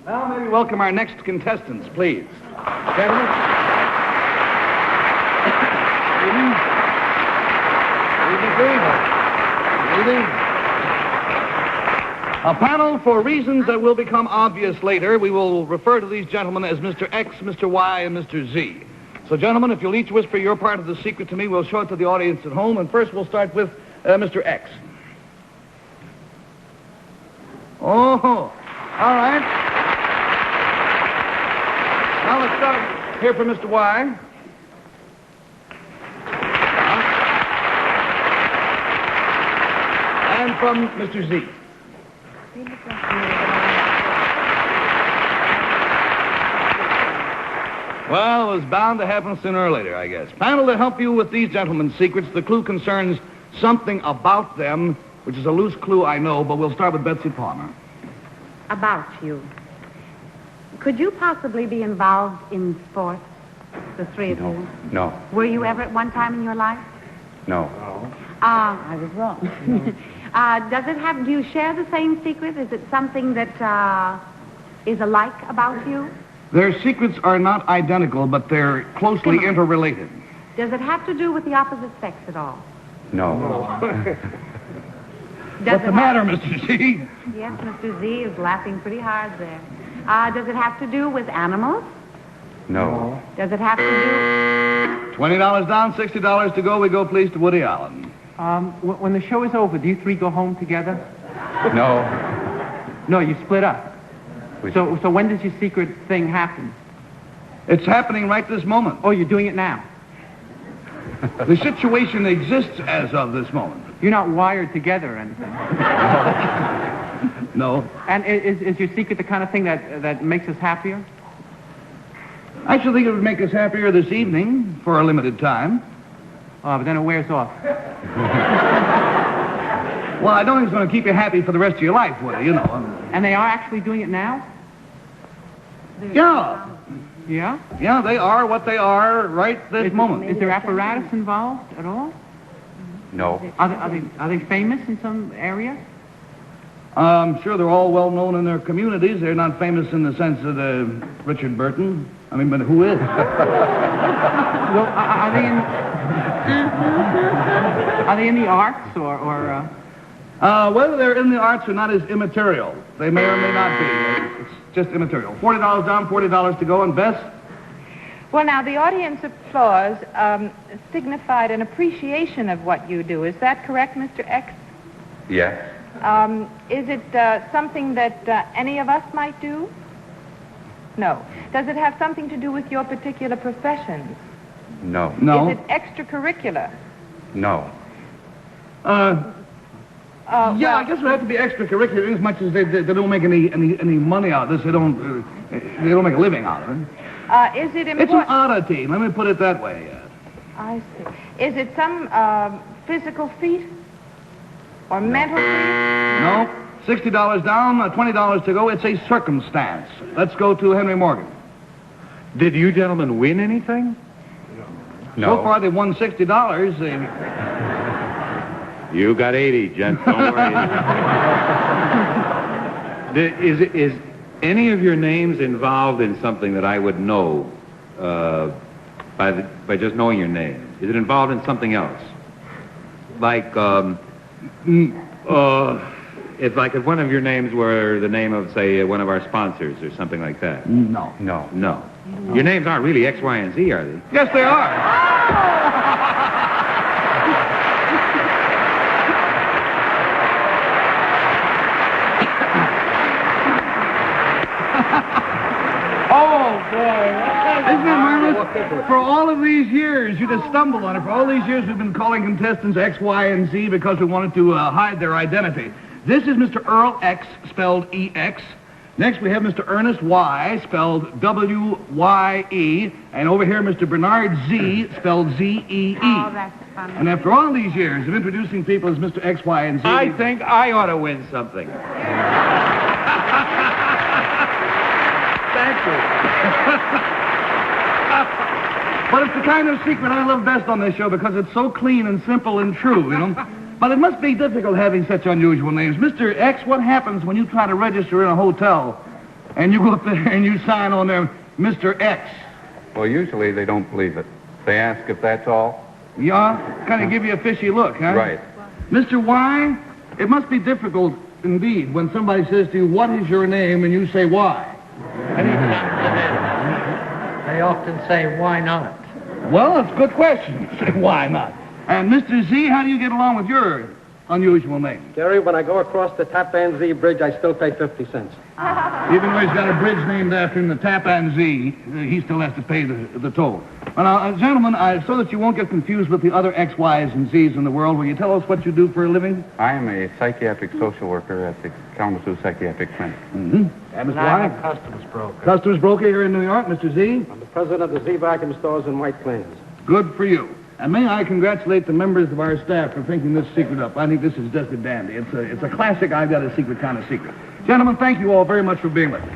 Now, may we welcome our next contestants, please. Gentlemen. Good evening. A panel for reasons that will become obvious later. We will refer to these gentlemen as Mr. X, Mr. Y, and Mr. Z. So, gentlemen, if you'll each whisper your part of the secret to me, we'll show it to the audience at home. And first, we'll start with Mr. X. Oh, all right. Now let's start here for Mr. Y. And from Mr. Z. Well, it was bound to happen sooner or later, I guess. Panel, to help you with these gentlemen's secrets, the clue concerns something about them, which is a loose clue, I know, but we'll start with Betsy Palmer. About you. Could you possibly be involved in sports, the three of you? No. Were you ever at one time in your life? No. I was wrong. Do you share the same secret? Is it something that is alike about you? Their secrets are not identical, but they're closely interrelated. Does it have to do with the opposite sex at all? No. What's the matter, Mr. Z? Yes, Mr. Z is laughing pretty hard there. Does it have to do with animals? No. Does it have to do... $20 down, $60 to go. We go, please, to Woody Allen. When the show is over, do you three go home together? No. No, you split up. So when does your secret thing happen? It's happening right this moment. Oh, you're doing it now? The situation exists as of this moment. You're not wired together or anything? No. And is your secret the kind of thing that makes us happier? I should think it would make us happier this evening for a limited time. Oh, but then it wears off. Well, I don't think it's going to keep you happy for the rest of your life, Woody, you know. And they are actually doing it now? Yeah. Yeah? Yeah, they are what they are right this moment. Is there apparatus involved at all? No. Are they famous in some area? I'm sure they're all well known in their communities. They're not famous in the sense of Richard Burton. I mean, but who is? Well, are they in the arts or whether they're in the arts or not is immaterial. They may or may not be. It's just immaterial. $40 down, $40 to go. And Bess? Well, now, the audience applause signified an appreciation of what you do. Is that correct, Mr. X? Yes. Is it something that any of us might do? No. Does it have something to do with your particular professions? No. No. Is it extracurricular? No. Yeah, I guess it would have to be extracurricular as much as they don't make any money out of this. They don't make a living out of it. Is it important? It's an oddity. Let me put it that way. I see. Is it some physical feat or mental feat? No. $60 down, $20 to go. It's a circumstance. Let's go to Henry Morgan. Did you gentlemen win anything? No. So far, they've won $60. You got 80, gents. Don't worry. Is any of your names involved in something that I would know by just knowing your name? Is it involved in something else? Like, if one of your names were the name of, say, one of our sponsors or something like that? No. No. Your names aren't really X, Y, and Z, are they? Yes, they are. Isn't it marvelous? For all of these years, you just stumbled on it. For all these years, we've been calling contestants X, Y, and Z because we wanted to hide their identity. This is Mr. Earl Ex, spelled E-X. Next, we have Mr. Ernest Wye, spelled W-Y-E. And over here, Mr. Bernard Zee, spelled Z-E-E. Oh, that's funny. And after all these years of introducing people as Mr. X, Y, and Z... I think I ought to win something. Thank you. But it's the kind of secret I love best on this show because it's so clean and simple and true, you know. But it must be difficult having such unusual names. Mr. X, what happens when you try to register in a hotel and you go up there and you sign on there, Mr. X. Well, usually they don't believe it. They ask if that's all. Yeah? Kind of give you a fishy look, huh? Right. Mr. Wye, it must be difficult indeed when somebody says to you, what is your name, and you say why. They often say, why not? Well, that's a good question. Say, why not? And Mr. Z, how do you get along with your unusual name? Jerry, when I go across the Tappan Zee Bridge, I still pay 50 cents. Even though he's got a bridge named after him, the Tappan Zee, he still has to pay the toll. Well, now, gentlemen, so that you won't get confused with the other X, Ys, and Zs in the world, will you tell us what you do for a living? I am a psychiatric social worker at the Kalamazoo Psychiatric Clinic. Mm-hmm. And Mr. Wye? I'm a customs broker. Customs broker here in New York, Mr. Z? I'm the president of the Zee Vacuum Stores in White Plains. Good for you. And may I congratulate the members of our staff for thinking this secret up. I think this is just a dandy. It's a classic I've got a secret kind of secret. Gentlemen, thank you all very much for being with us.